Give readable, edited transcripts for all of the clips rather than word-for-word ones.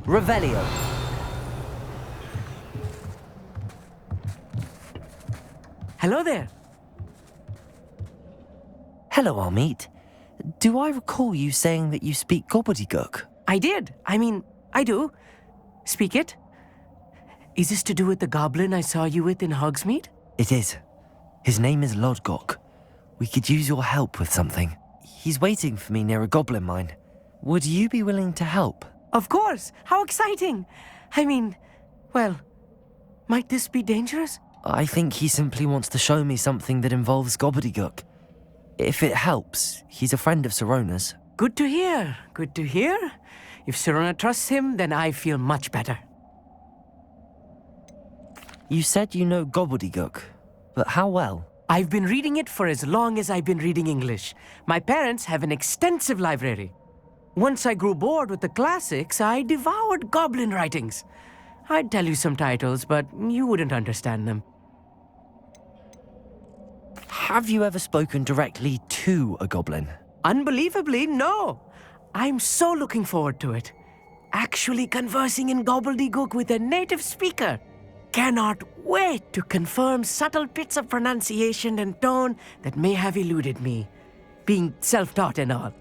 Revelio. Hello there. Hello, Armeet. Do I recall you saying that you speak gobbledygook? I did. I do. Speak it. Is this to do with the goblin I saw you with in Hogsmeade? It is. His name is Lodgok. We could use your help with something. He's waiting for me near a goblin mine. Would you be willing to help? Of course. How exciting. Well, might this be dangerous? I think he simply wants to show me something that involves gobbledygook. If it helps, he's a friend of Sirona's. Good to hear. Good to hear. If Sirona trusts him, then I feel much better. You said you know gobbledygook, but how well? I've been reading it for as long as I've been reading English. My parents have an extensive library. Once I grew bored with the classics, I devoured goblin writings. I'd tell you some titles, but you wouldn't understand them. Have you ever spoken directly to a goblin? Unbelievably, no. I'm so looking forward to it. Actually conversing in gobbledygook with a native speaker. Cannot wait to confirm subtle bits of pronunciation and tone that may have eluded me, being self-taught and all.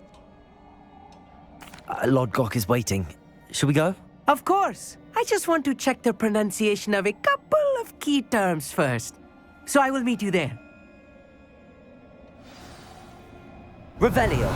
Lodgok is waiting. Shall we go? Of course. I just want to check the pronunciation of a couple of key terms first. So I will meet you there. Revelio.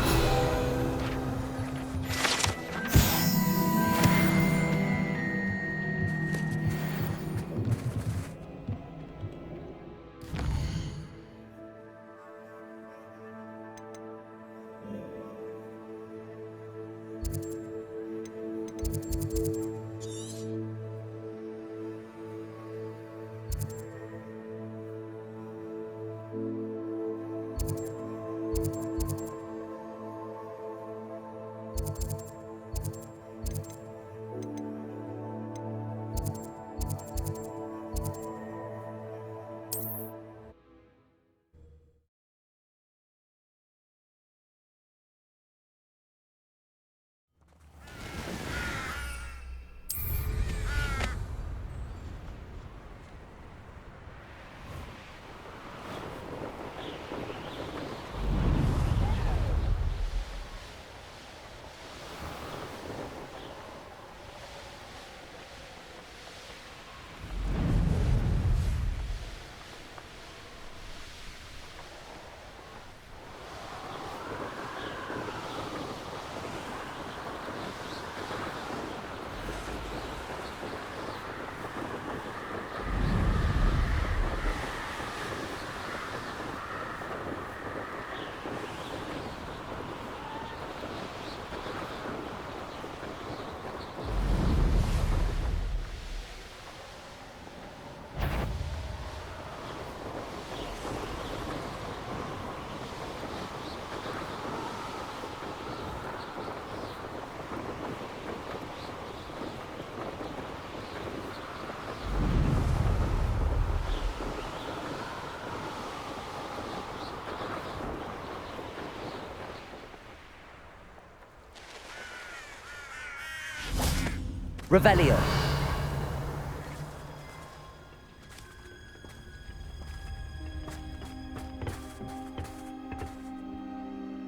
Revelio.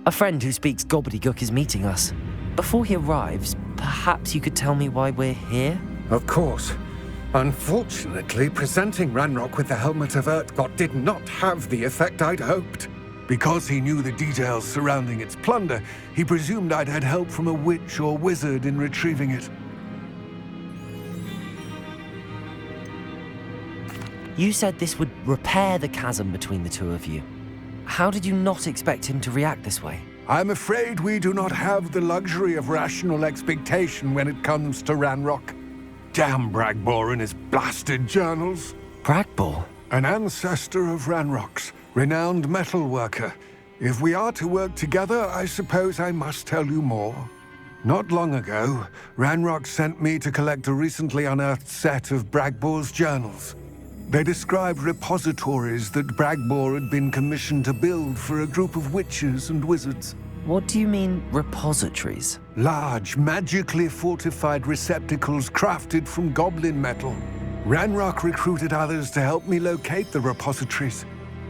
A friend who speaks gobbledygook is meeting us. Before he arrives, perhaps you could tell me why we're here? Of course. Unfortunately, presenting Ranrock with the Helmet of Urtkot did not have the effect I'd hoped. Because he knew the details surrounding its plunder, he presumed I'd had help from a witch or wizard in retrieving it. You said this would repair the chasm between the two of you. How did you not expect him to react this way? I'm afraid we do not have the luxury of rational expectation when it comes to Ranrock. Damn Bragbor and his blasted journals. Bragbor? An ancestor of Ranrock's, renowned metal worker. If we are to work together, I suppose I must tell you more. Not long ago, Ranrock sent me to collect a recently unearthed set of Bragbor's journals. They described repositories that Bragbor had been commissioned to build for a group of witches and wizards. What do you mean, repositories? Large, magically fortified receptacles crafted from goblin metal. Ranrock recruited others to help me locate the repositories.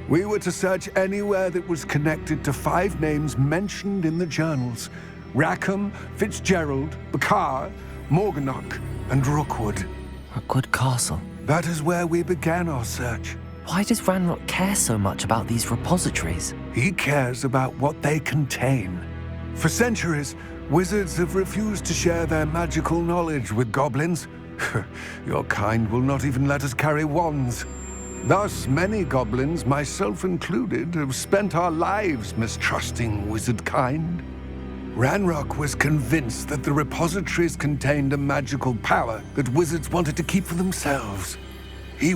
We were to search anywhere that was connected to 5 names mentioned in the journals: Rackham, Fitzgerald, Bakar, Morganach, and Rookwood. Rookwood Castle. That is where we began our search. Why does Ranrock care so much about these repositories? He cares about what they contain. For centuries, wizards have refused to share their magical knowledge with goblins. Your kind will not even let us carry wands. Thus, many goblins, myself included, have spent our lives mistrusting wizard kind. Ranrock was convinced that the repositories contained a magical power that wizards wanted to keep for themselves. He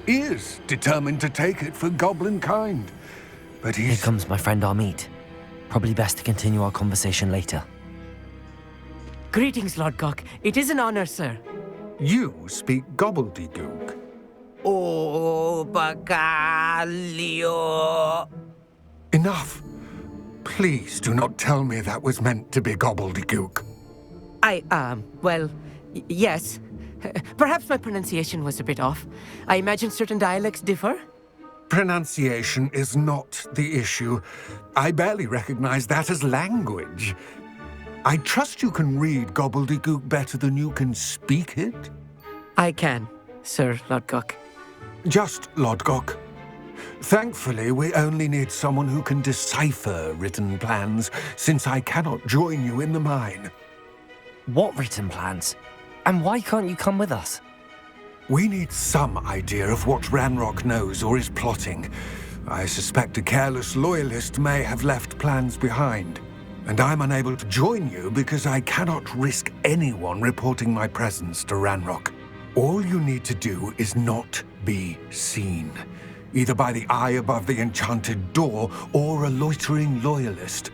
is determined to take it for goblin kind. But Here comes my friend Amit. Probably best to continue our conversation later. Greetings, Lord Gok. It is an honor, sir. You speak gobbledegook. Oh, Bacalio. Enough. Please do not tell me that was meant to be gobbledegook. Yes. Perhaps my pronunciation was a bit off. I imagine certain dialects differ. Pronunciation is not the issue. I barely recognize that as language. I trust you can read gobbledegook better than you can speak it? I can, Sir Lord Gok. Just Lord Gok. Thankfully, we only need someone who can decipher written plans, since I cannot join you in the mine. What written plans? And why can't you come with us? We need some idea of what Ranrock knows or is plotting. I suspect a careless loyalist may have left plans behind. And I'm unable to join you because I cannot risk anyone reporting my presence to Ranrock. All you need to do is not be seen, either by the eye above the enchanted door or a loitering loyalist.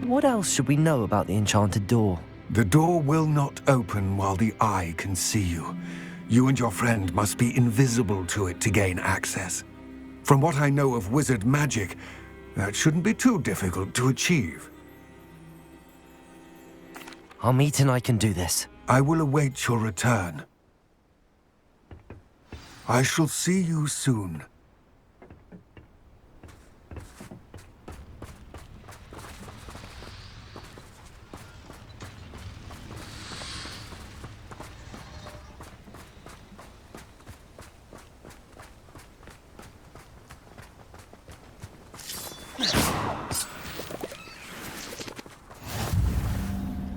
What else should we know about the enchanted door? The door will not open while the eye can see you. You and your friend must be invisible to it to gain access. From what I know of wizard magic, that shouldn't be too difficult to achieve. Amit and I can do this. I will await your return. I shall see you soon.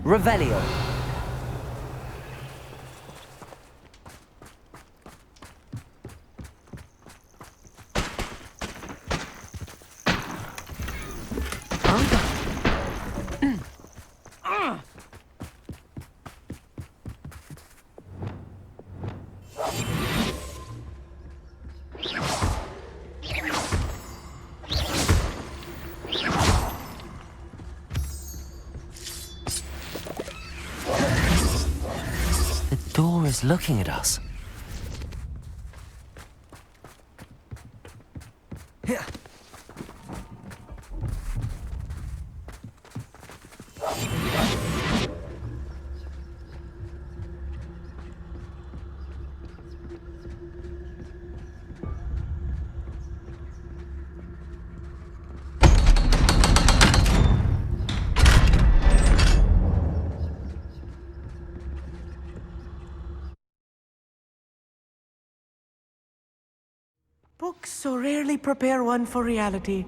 Revelio. The door is looking at us. Books so rarely prepare one for reality.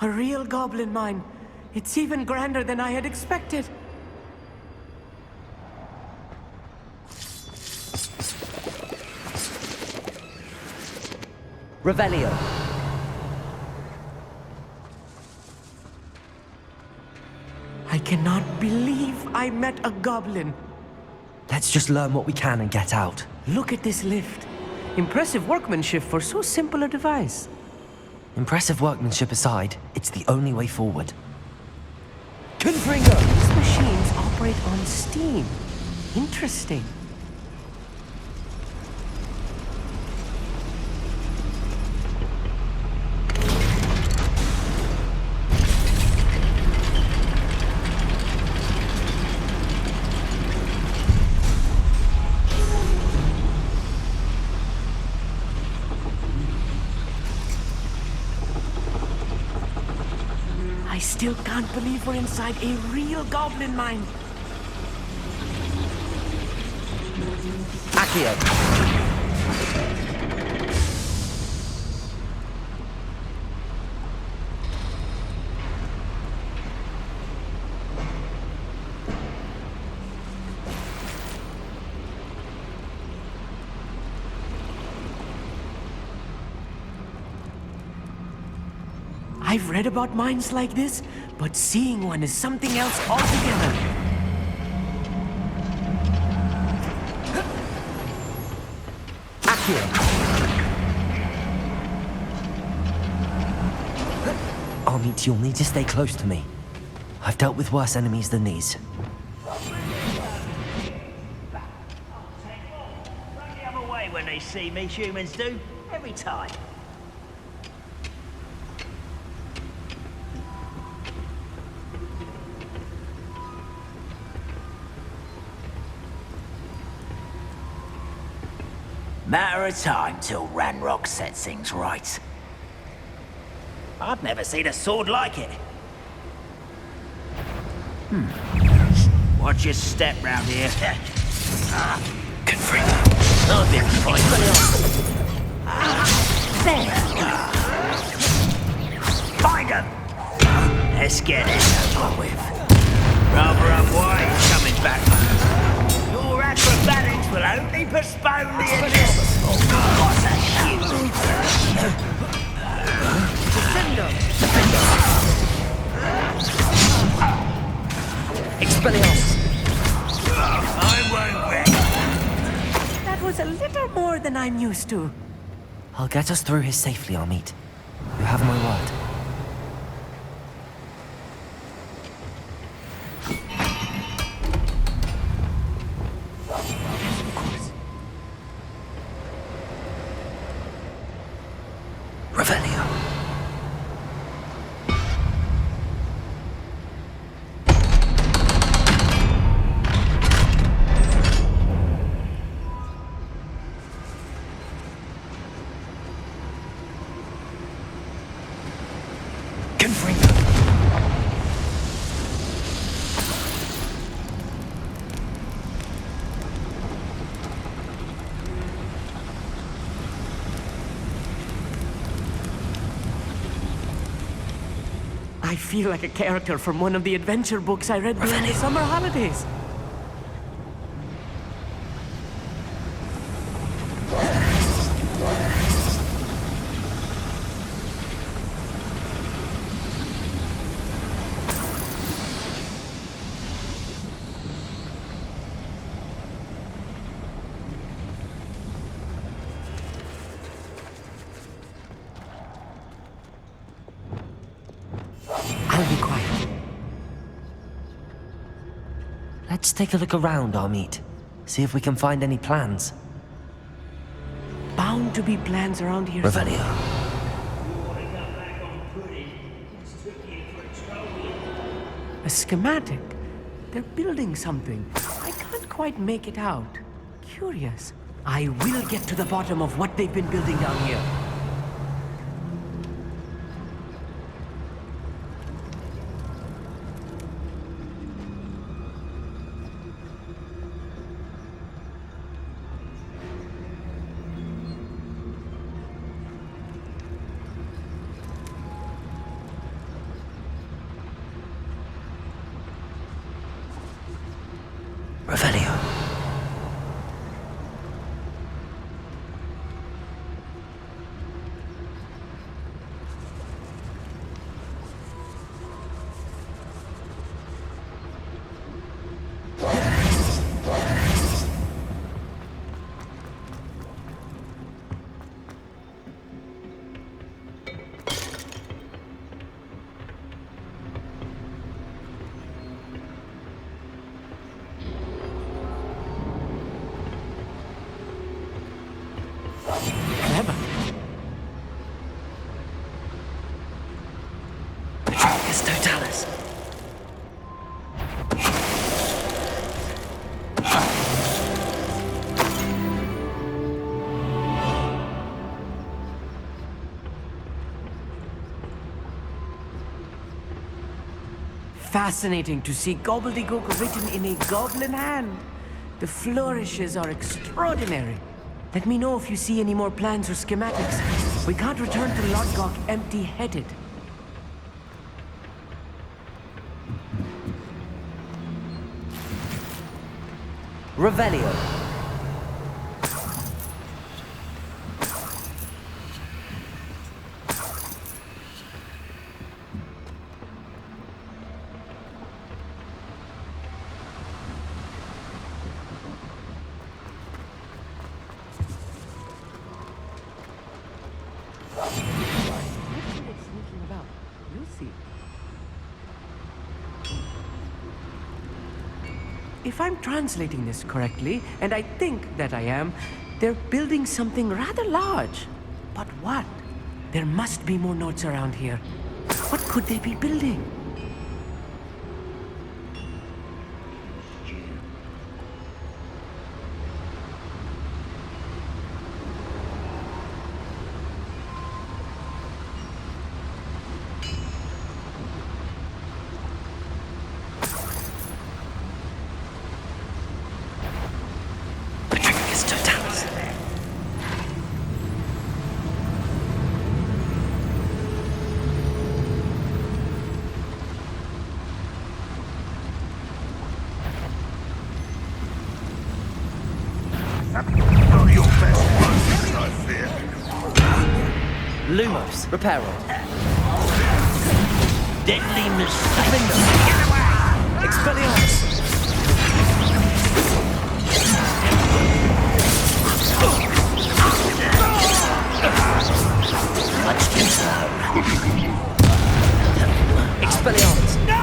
A real goblin mine. It's even grander than I had expected. Revelio. I cannot believe I met a goblin. Let's just learn what we can and get out. Look at this lift. Impressive workmanship for so simple a device. Impressive workmanship aside, it's the only way forward. Confringo! These machines operate on steam. Interesting. still can't believe we're inside a real goblin mine. Accio! I've read about mines like this, but seeing one is something else altogether. Accio! Amit, you'll need to stay close to me. I've dealt with worse enemies than these. Run the other way when they see me, humans do. Every time. Matter of time till Ranrock sets things right. I've never seen a sword like it. Watch your step round here. Confringo! I've been fighting. There. Find him! Let's get it over with. Rather unwise coming back. Your acrobatics will only postpone the inevitable. What's that cute? Expelliarmus! I won't win. That was a little more than I'm used to. I'll get us through here safely, Amit. You have my word. Revelio. Confringo. I feel like a character from one of the adventure books I read during the summer holidays. I'll be quiet. Let's take a look around, Amit. See if we can find any plans. Bound to be plans around here. Revelio. A schematic. They're building something. I can't quite make it out. Curious. I will get to the bottom of what they've been building down here. Revelio. fascinating to see gobbledygook written in a goblin hand. The flourishes are extraordinary. Let me know if you see any more plans or schematics. We can't return to Lodgok empty-headed. Revelio. If I'm translating this correctly, and I think that I am, they're building something rather large. But what? There must be more notes around here. What could they be building? Lumos, Reparo. Deadly mistake. Expelliarmus. Much too slow. Expelliarmus. No!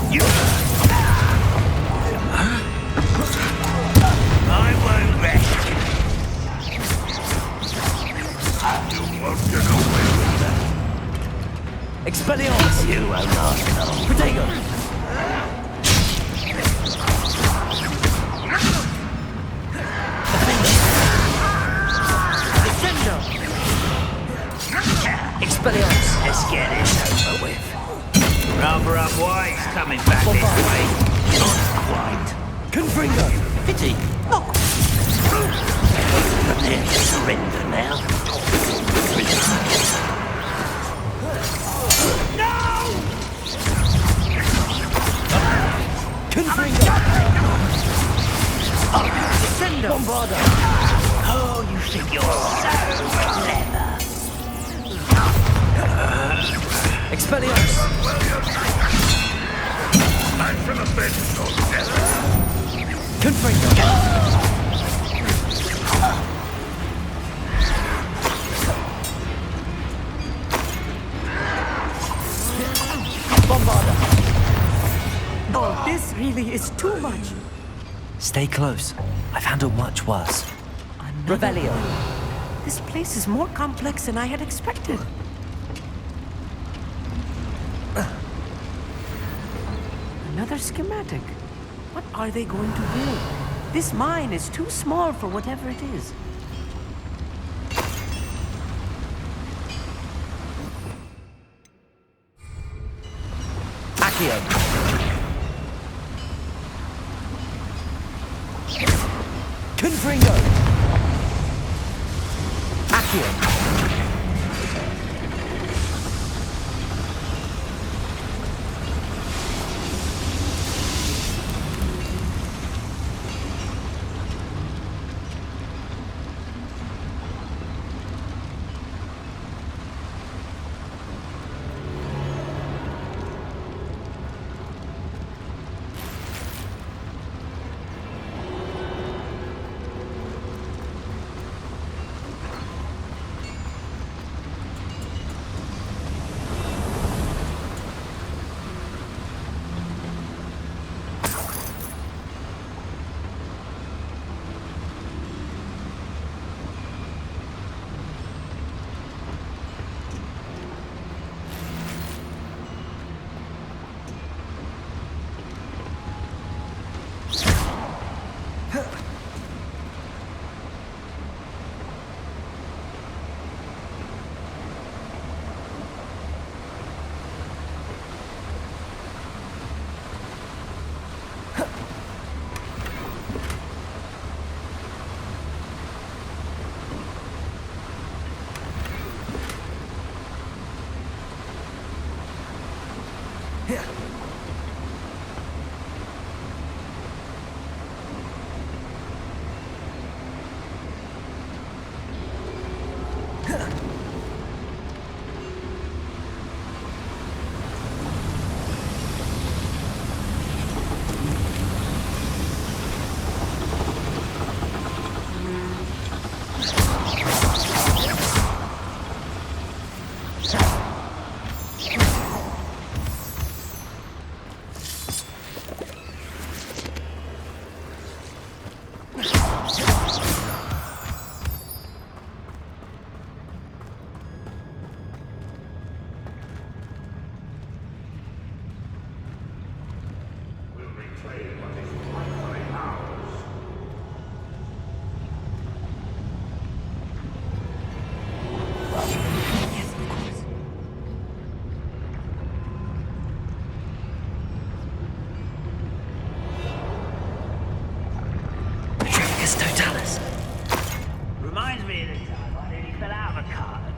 You... I won't rest. You won't get away with that. Expelliarmus. You won't last long. Protego. Expelliarmus. Let's get this over with. Rather unwise coming back this way. Not quite. Confringo. Pity. Not prepare to surrender now. No! Confringo. Sendo! Bombarda. Oh, you think you're so clever. Expelliarmus. I'm from a bed so clever. Confringo. Bombarda. Oh, this really is too much. Stay close. I've handled much worse. Revelio. This place is more complex than I had expected. Another schematic. What are they going to build? This mine is too small for whatever it is. Accio. Confringo. Accio.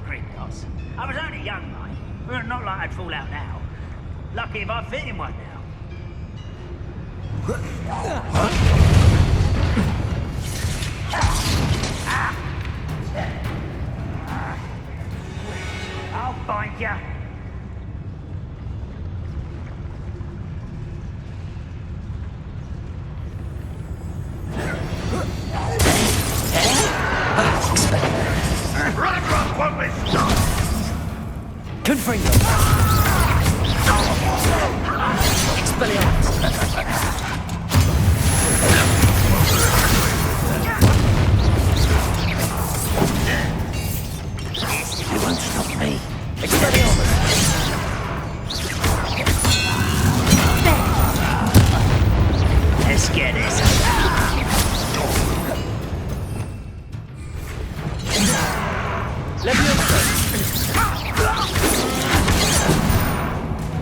gringos. I was only young, mate. Well, not like I'd fall out now. Lucky if I fit in one now. I'll find ya. Confringo! Expelliarmus! You won't stop me. Expelliarmus! Let's get this.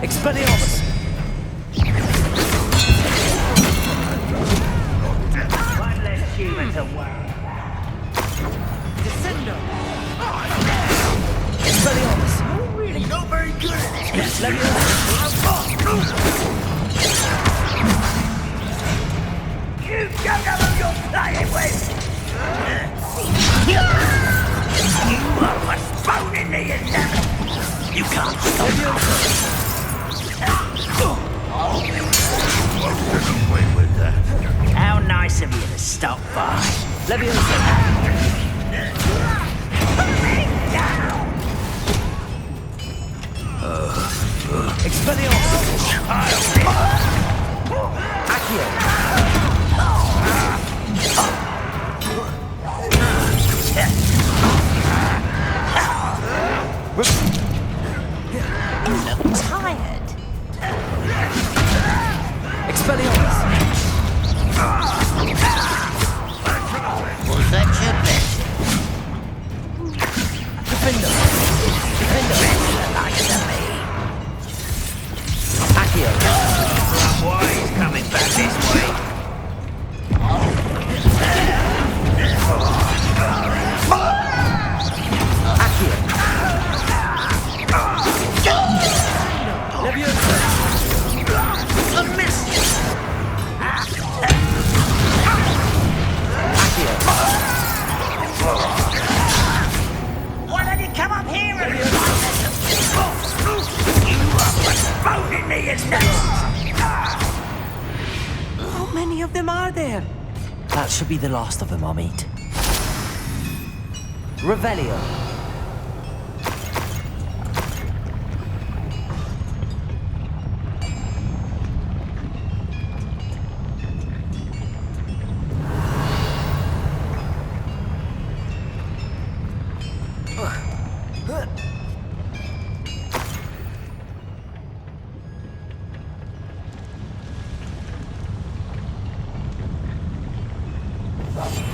Expelliarmus! One less human to worry about. Descendo! Expelliarmus! You're really not very good at this. You don't know who you're playing with! You are postponing me and never... You can't stop How nice of you to stop by. Expelliarmus! Accio! You look tired. Expelliarmus! Was that your best? Defender! Accio! Why he's coming back this way? Why don't you come up here and... You are postponing me as How many of them are there? That should be the last of them I'll meet. Revelio.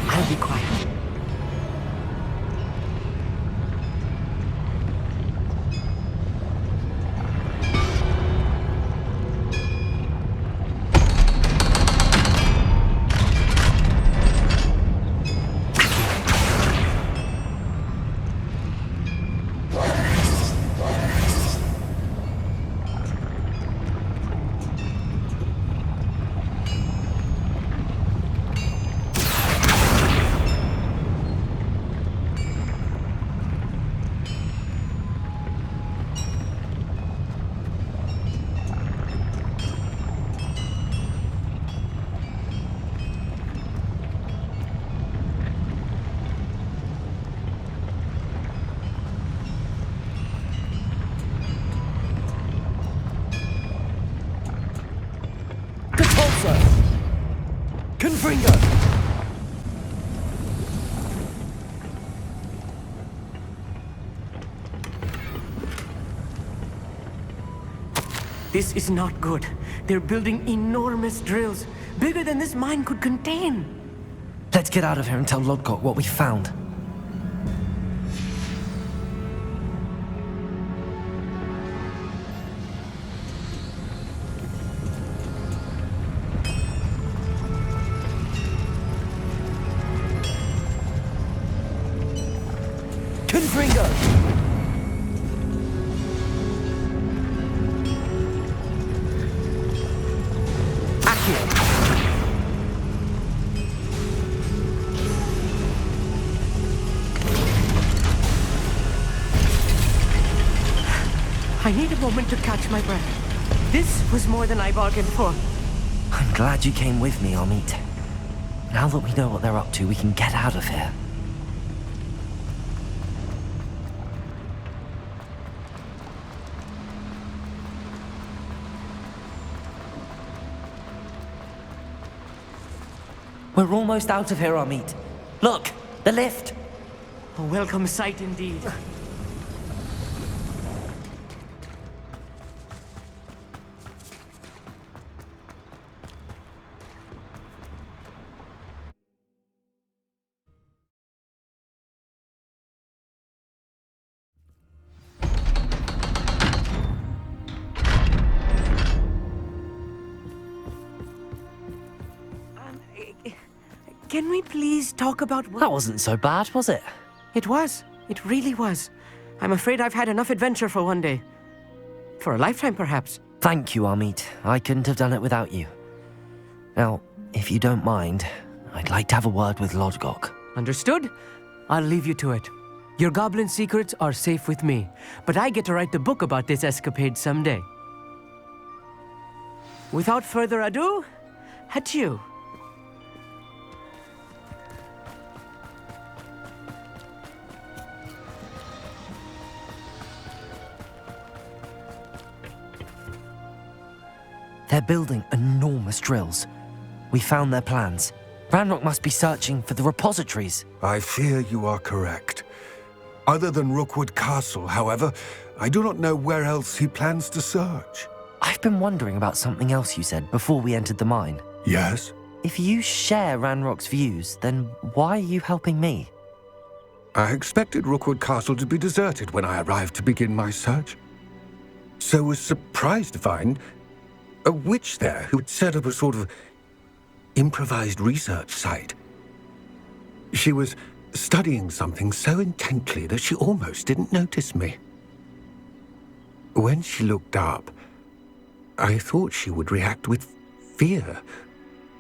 I'll be quiet. Confringo! This is not good. They're building enormous drills, bigger than this mine could contain. Let's get out of here and tell Lodgok what we found. Confringo! I need a moment to catch my breath. This was more than I bargained for. I'm glad you came with me, Amit. Now that we know what they're up to, we can get out of here. We're almost out of here, Amit. Look, the lift. A welcome sight indeed. Can we please talk about what... That wasn't so bad, was it? It was. It really was. I'm afraid I've had enough adventure for one day. For a lifetime, perhaps. Thank you, Amit. I couldn't have done it without you. Now, if you don't mind, I'd like to have a word with Lodgok. Understood? I'll leave you to it. Your goblin secrets are safe with me, but I get to write the book about this escapade someday. Without further ado, adieu. They're building enormous drills. We found their plans. Ranrock must be searching for the repositories. I fear you are correct. Other than Rookwood Castle, however, I do not know where else he plans to search. I've been wondering about something else you said before we entered the mine. Yes? If you share Ranrock's views, then why are you helping me? I expected Rookwood Castle to be deserted when I arrived to begin my search. So was surprised to find a witch there who had set up a sort of improvised research site. She was studying something so intently that she almost didn't notice me. When she looked up, I thought she would react with fear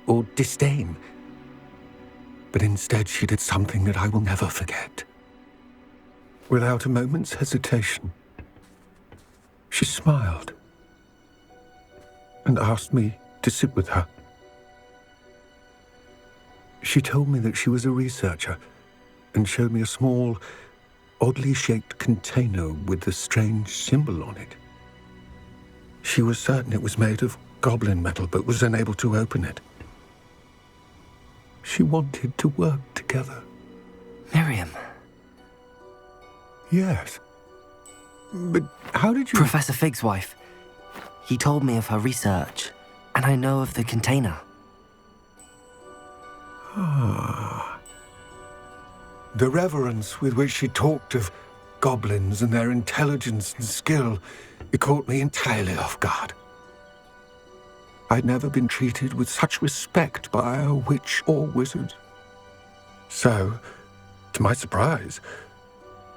or disdain. But instead she did something that I will never forget. Without a moment's hesitation, she smiled and asked me to sit with her. She told me that she was a researcher and showed me a small, oddly shaped container with a strange symbol on it. She was certain it was made of goblin metal, but was unable to open it. She wanted to work together. Miriam. Yes. But how did you... Professor Fig's wife. He told me of her research, and I know of the container. Ah. The reverence with which she talked of goblins and their intelligence and skill, it caught me entirely off guard. I'd never been treated with such respect by a witch or wizard. So, to my surprise,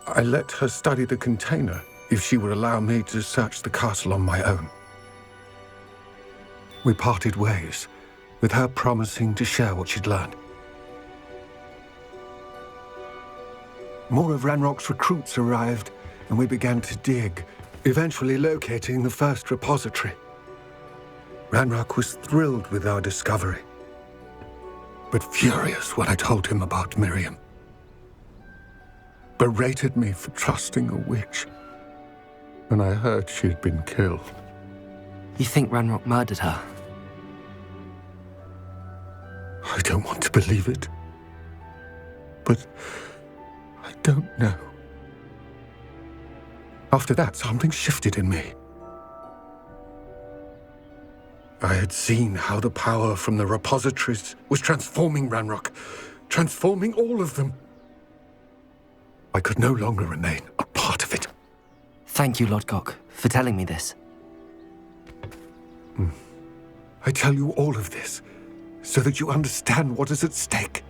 I let her study the container if she would allow me to search the castle on my own. We parted ways, with her promising to share what she'd learned. More of Ranrock's recruits arrived, and we began to dig, eventually locating the first repository. Ranrock was thrilled with our discovery, but furious when I told him about Miriam. Berated me for trusting a witch when I heard she had been killed. You think Ranrock murdered her? I don't want to believe it, but I don't know. After that, something shifted in me. I had seen how the power from the repositories was transforming Ranrock, transforming all of them. I could no longer remain a part of it. Thank you, Lodgok, for telling me this. I tell you all of this so that you understand what is at stake.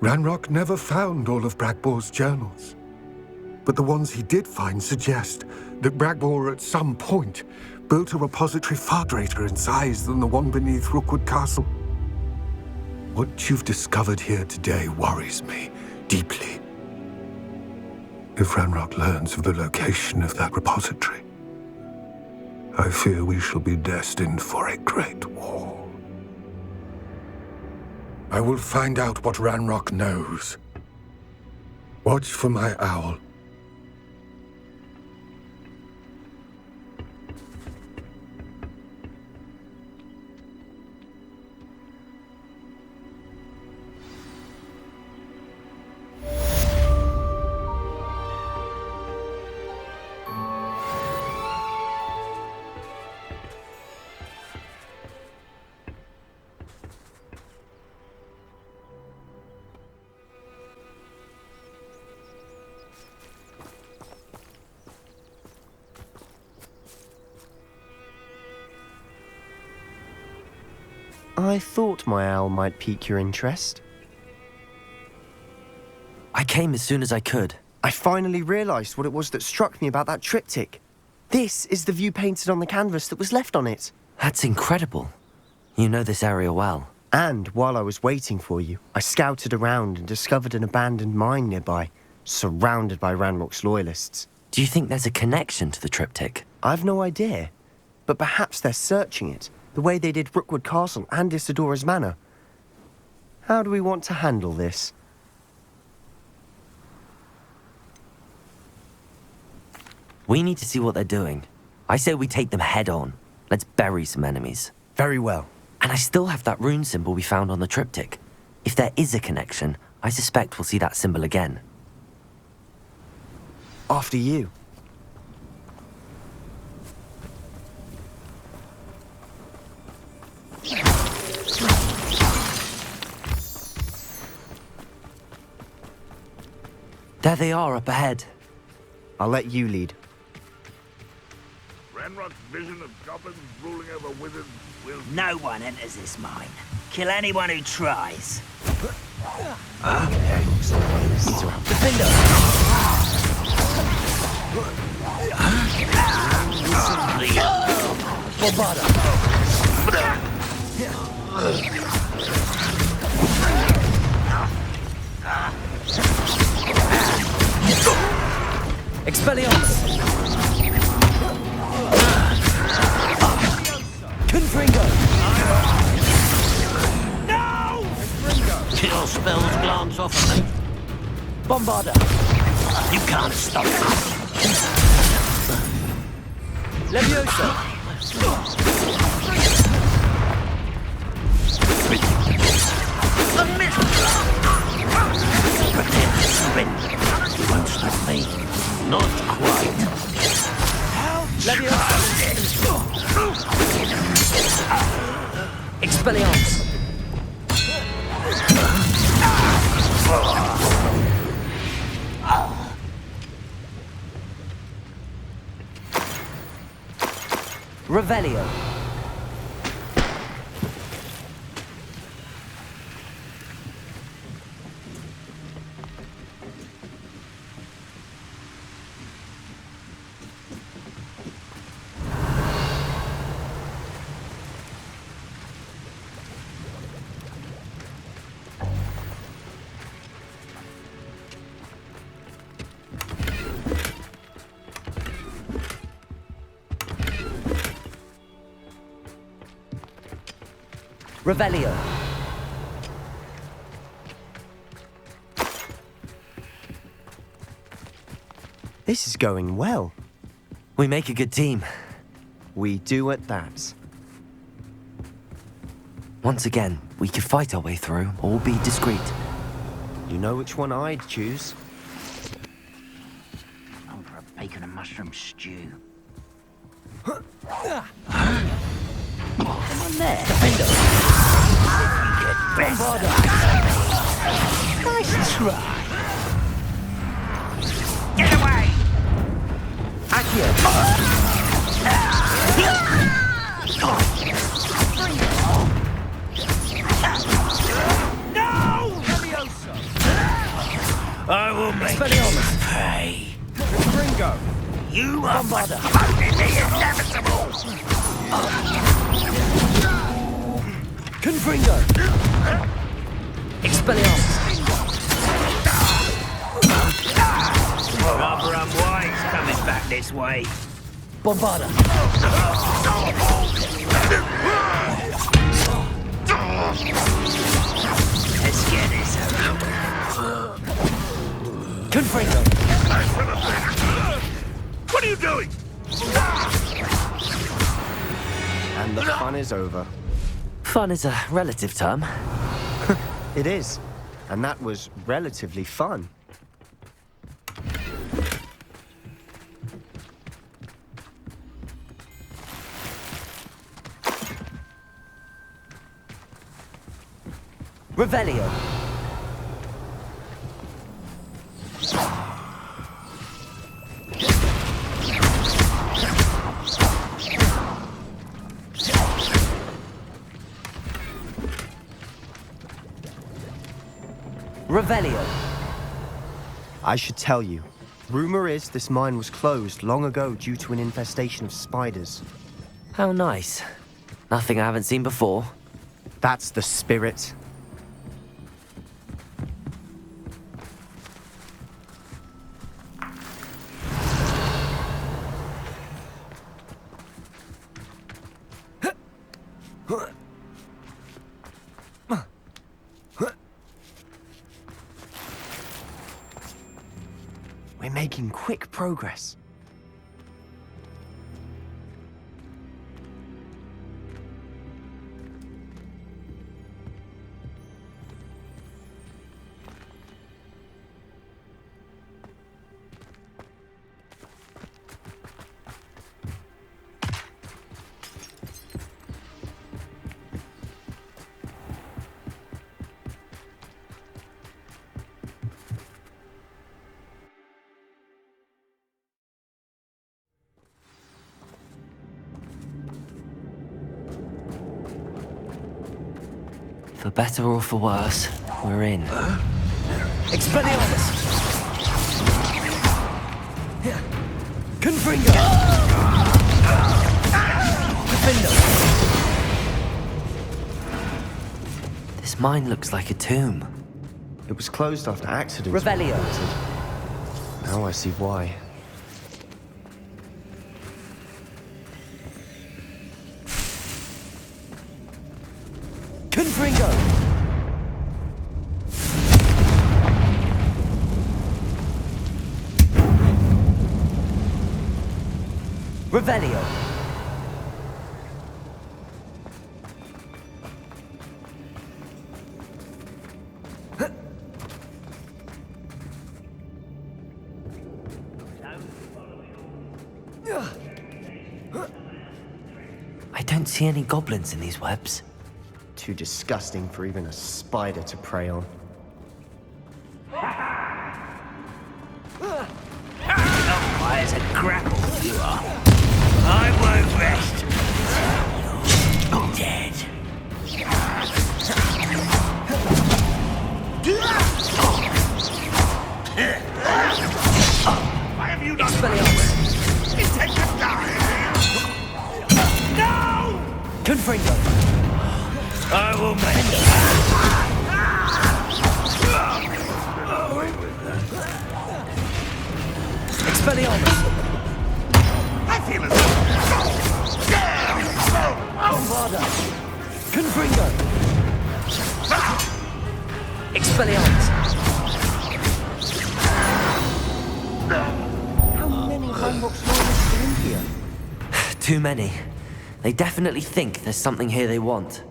Ranrock never found all of Bragbor's journals, but the ones he did find suggest that Bragbor at some point built a repository far greater in size than the one beneath Rookwood Castle. What you've discovered here today worries me deeply. If Ranrock learns of the location of that repository, I fear we shall be destined for a great war. I will find out what Ranrock knows. Watch for my owl. I thought my owl might pique your interest. I came as soon as I could. I finally realised what it was that struck me about that triptych. This is the view painted on the canvas that was left on it. That's incredible. You know this area well. And while I was waiting for you, I scouted around and discovered an abandoned mine nearby, surrounded by Ranrock's loyalists. Do you think there's a connection to the triptych? I've no idea, but perhaps they're searching it, the way they did Brookwood Castle and Isidora's Manor. How do we want to handle this? We need to see what they're doing. I say we take them head on. Let's bury some enemies. Very well. And I still have that rune symbol we found on the triptych. If there is a connection, I suspect we'll see that symbol again. After you. There they are up ahead. I'll let you lead. Ranrock's vision of goblins ruling over wizards will... No one enters this mine. Kill anyone who tries. Expelliarmus! Confringo! No! Kill spells glance off of me. Bombarda! You can't stop me. Leviosa! A miss! Pretend to surrender. You won't stop me. Not quite. Leviosa! Expelliarmus! Revelio! Revelio. This is going well. We make a good team. We do at that. Once again, we could fight our way through or be discreet. You know which one I'd choose? On for a bacon and mushroom stew. Come on there. Defender. Nice try. Get away! Accio! No! I will make you pay. Ringo! You are postponing the inevitable! Confringo! Expelliarmus! Rather unwise coming back this way. Bombarda. Let's get this Confringo. What are you doing? And the fun is over. Fun is a relative term. It is. And that was relatively fun. Revelio. Revelio. I should tell you. Rumor is this mine was closed long ago due to an infestation of spiders. How nice. Nothing I haven't seen before. That's the spirit. We're making quick progress. For better or for worse, we're in. Expelliarmus! Confringo! Defendo! This mine looks like a tomb. It was closed after accidents. Revelio. Now I see why. Confringo! Revelio. I don't see any goblins in these webs. Too disgusting for even a spider to prey on. Why is a grapple you are? I won't rest. You're dead. Why have you done Expelliarmus. Take the die! No! Confringo. I will make Expelliarmus. I feel as Bombarda. Confringo. Expelliarmus. How many Hogwarts are in here? Too many. They definitely think there's something here they want.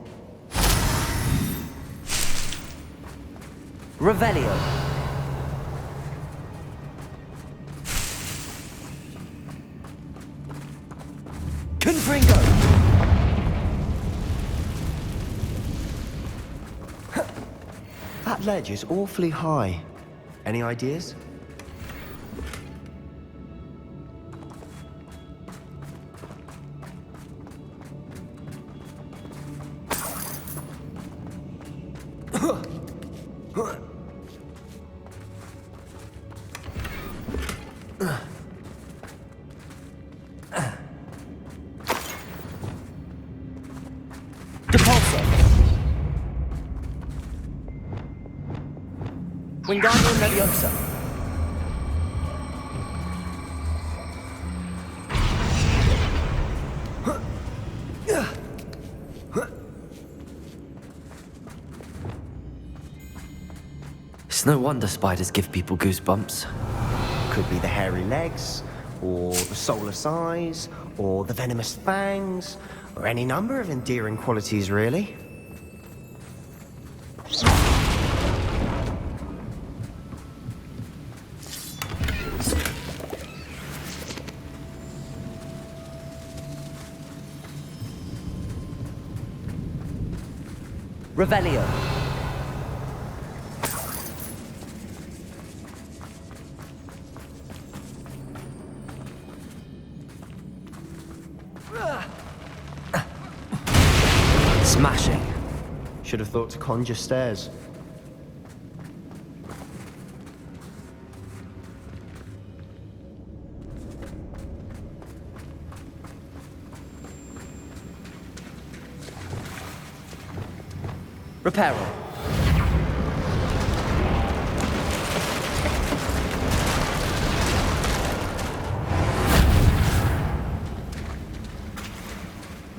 Revelio. Confringo. That ledge is awfully high. Any ideas? Wingardium Leviosa. It's no wonder spiders give people goosebumps. Could be the hairy legs, or the soulless eyes, or the venomous fangs, or any number of endearing qualities, really. Revelio. Smashing. Should have thought to conjure stairs. Reparo.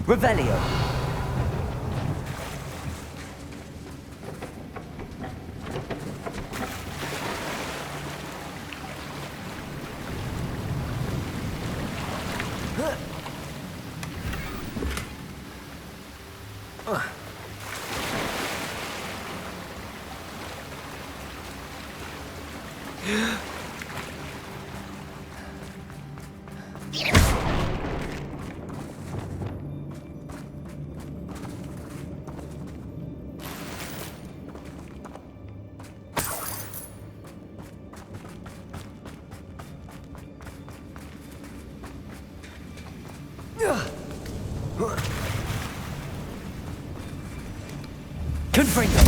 Revelio. Confringo.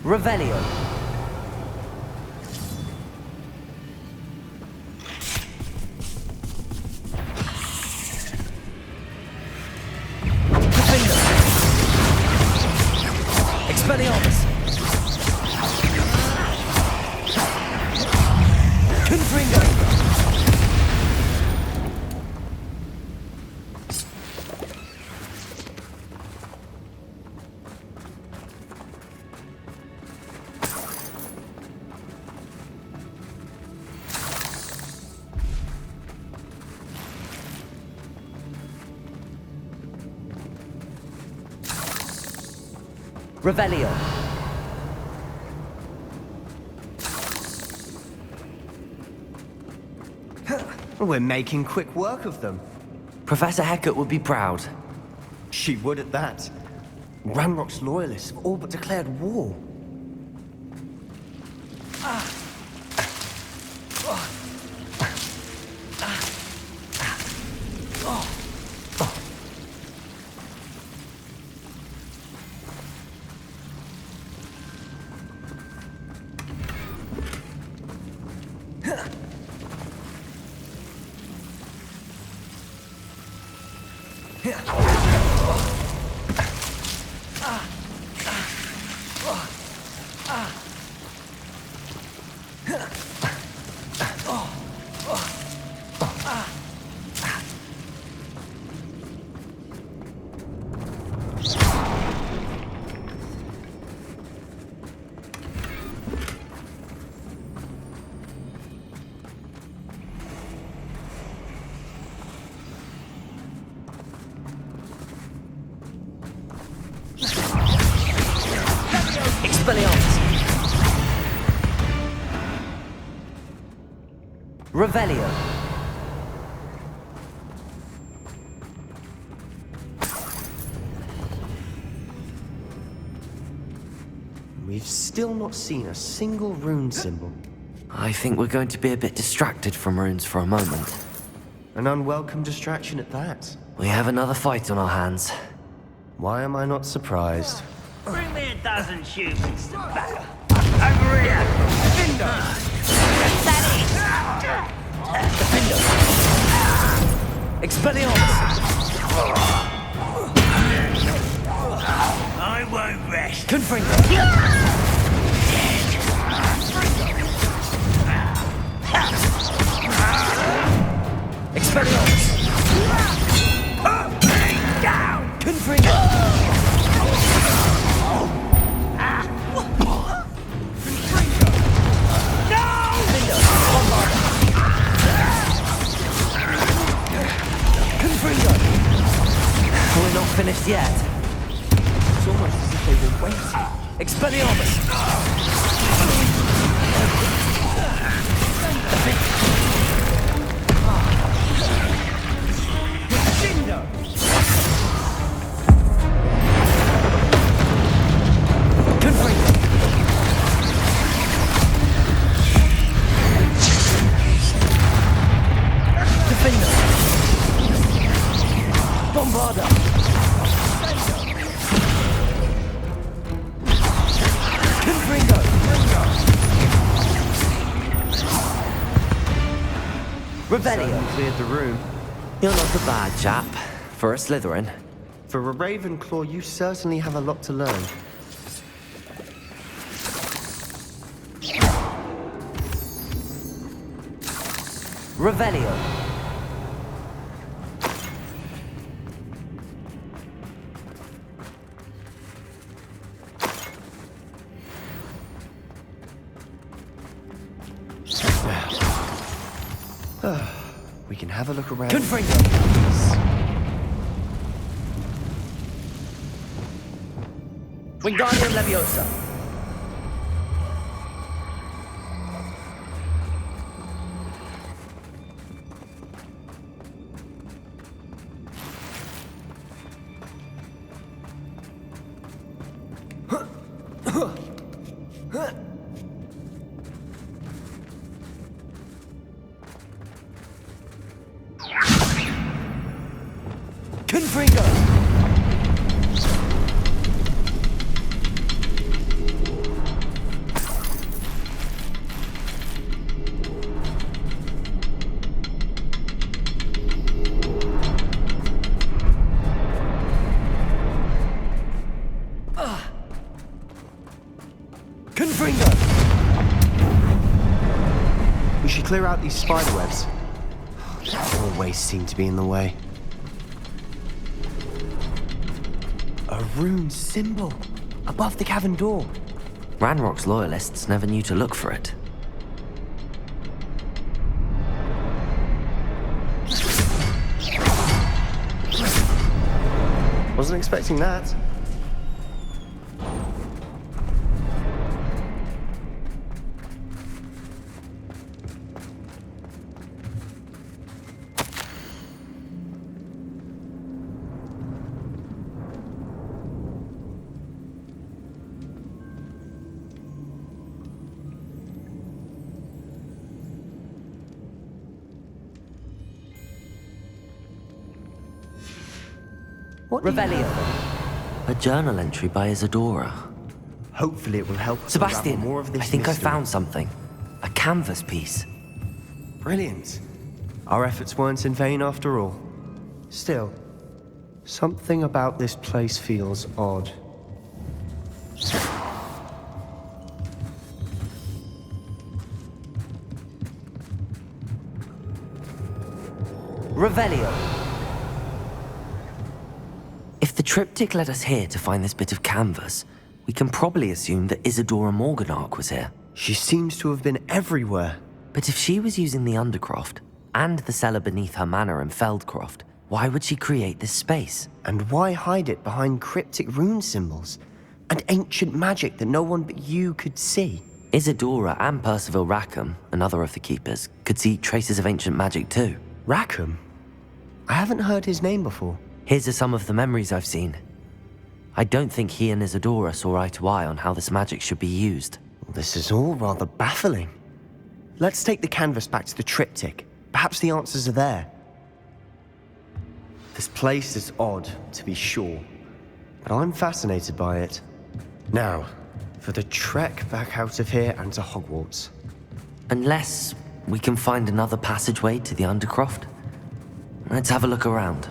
Revelio. Expelliarmus! Confringo! Revelio. We're making quick work of them. Professor Hecat would be proud. She would at that. Ranrock's loyalists have all but declared war. Expelliarmus. Revelio. We've still not seen a single rune symbol. I think we're going to be a bit distracted from runes for a moment. An unwelcome distraction at that. We have another fight on our hands. Why am I not surprised? Bring me a dozen shoes and some batter. Over here! Defendo! Expelliarmus! I won't rest. Confringo! will wait. Expelliarmus! Bombarda! Confringo! Revelio. Cleared the room. You're not a bad chap. For a Slytherin. For a Ravenclaw, you certainly have a lot to learn. Revelio. We can have a look around. Confringo. Wingardium Leviosa. Confringo. Confringo. We should clear out these spiderwebs. They always seem to be in the way. A rune symbol above the cavern door. Ranrock's loyalists never knew to look for it. Wasn't expecting that. What do you Revelio. have? A journal entry by Isadora. Hopefully it will help us Sebastian, unravel more of this I think mystery. I found something. A canvas piece. Brilliant. Our efforts weren't in vain after all. Still, something about this place feels odd. Revelio. If the triptych led us here to find this bit of canvas, we can probably assume that Isadora Morganach was here. She seems to have been everywhere. But if she was using the Undercroft, and the cellar beneath her manor in Feldcroft, why would she create this space? And why hide it behind cryptic rune symbols? And ancient magic that no one but you could see? Isadora and Percival Rackham, another of the Keepers, could see traces of ancient magic too. Rackham? I haven't heard his name before. Here's some of the memories I've seen. I don't think he and Isadora saw eye to eye on how this magic should be used. This is all rather baffling. Let's take the canvas back to the triptych. Perhaps the answers are there. This place is odd, to be sure, but I'm fascinated by it. Now, for the trek back out of here and to Hogwarts. Unless we can find another passageway to the Undercroft. Let's have a look around.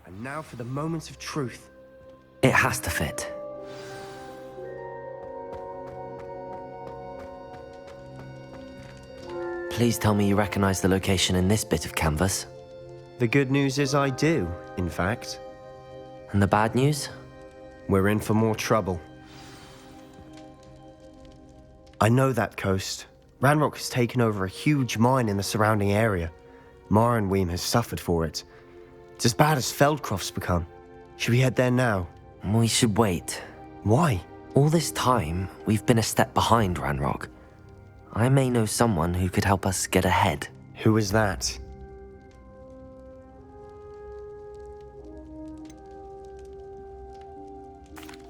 And now for the moment of truth. It has to fit. Please tell me you recognize the location in this bit of canvas. The good news is I do, in fact. And the bad news? We're in for more trouble. I know that coast. Ranrock has taken over a huge mine in the surrounding area. Morinweem has suffered for it. It's as bad as Feldcroft's become. Should we head there now? We should wait. Why? All this time, we've been a step behind Ranrock. I may know someone who could help us get ahead. Who is that?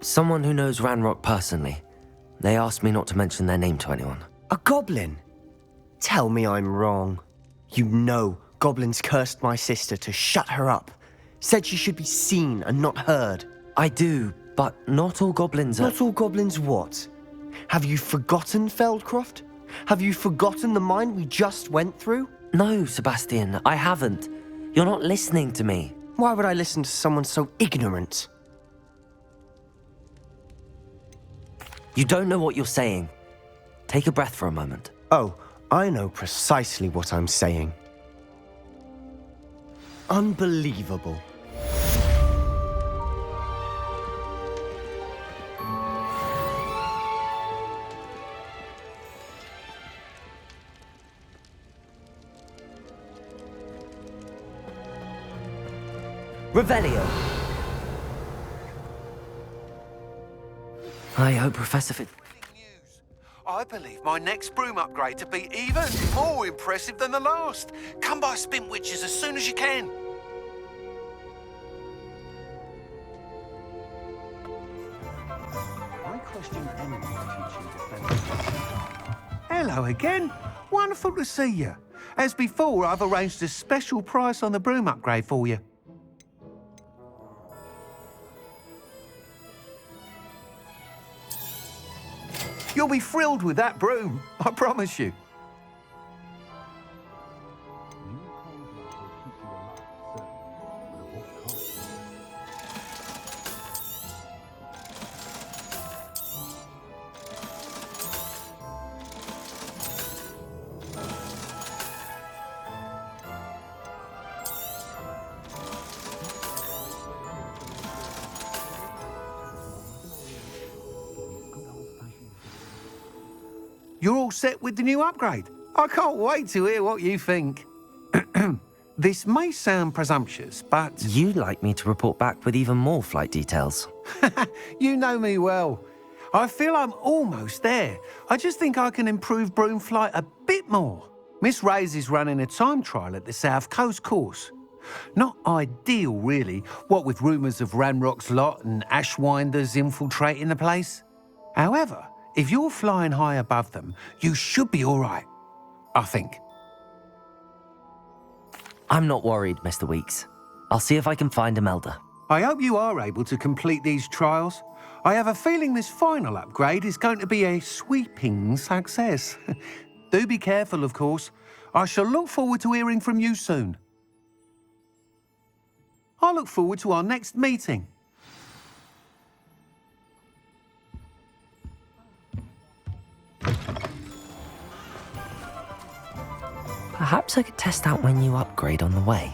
Someone who knows Ranrock personally. They asked me not to mention their name to anyone. A goblin? Tell me I'm wrong. You know goblins cursed my sister to shut her up. Said she should be seen and not heard. I do, but not all goblins are... Not all goblins what? Have you forgotten Feldcroft? Have you forgotten the mine we just went through? No, Sebastian, I haven't. You're not listening to me. Why would I listen to someone so ignorant? You don't know what you're saying. Take a breath for a moment. Oh, I know precisely what I'm saying. Unbelievable. Revelio. I hope Professor Fit... I believe my next broom upgrade to be even more impressive than the last. Come by Spintwitches as soon as you can. I question anyone teaching defense. Hello again. Wonderful to see you. As before, I've arranged a special price on the broom upgrade for you. You'll be thrilled with that broom, I promise you. You're all set with the new upgrade. I can't wait to hear what you think. This may sound presumptuous, but... You'd like me to report back with even more flight details. You know me well. I feel I'm almost there. I just think I can improve broom flight a bit more. Miss Ray's is running a time trial at the South Coast course. Not ideal, really, what with rumours of Ranrock's lot and Ashwinders infiltrating the place. However, if you're flying high above them, you should be all right, I think. I'm not worried, Mr. Weeks. I'll see if I can find Imelda. I hope you are able to complete these trials. I have a feeling this final upgrade is going to be a sweeping success. Do be careful, of course. I shall look forward to hearing from you soon. I look forward to our next meeting. Perhaps I could test out my new upgrade on the way.